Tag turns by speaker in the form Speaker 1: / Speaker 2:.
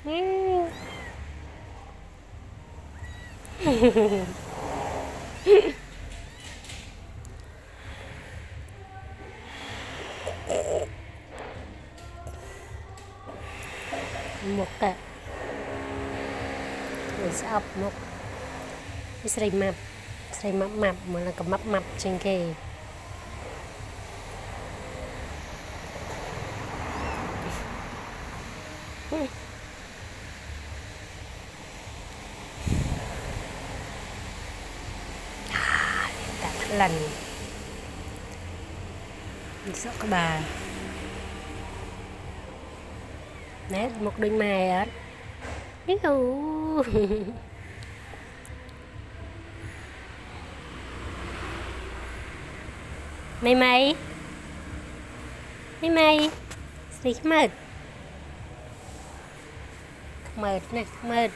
Speaker 1: một cả người sẽ ập một cái sợi mập mà là cái mập trên kề cả lần sợ các bà nét một đôi mày á biết không mày xịt mệt nè mệt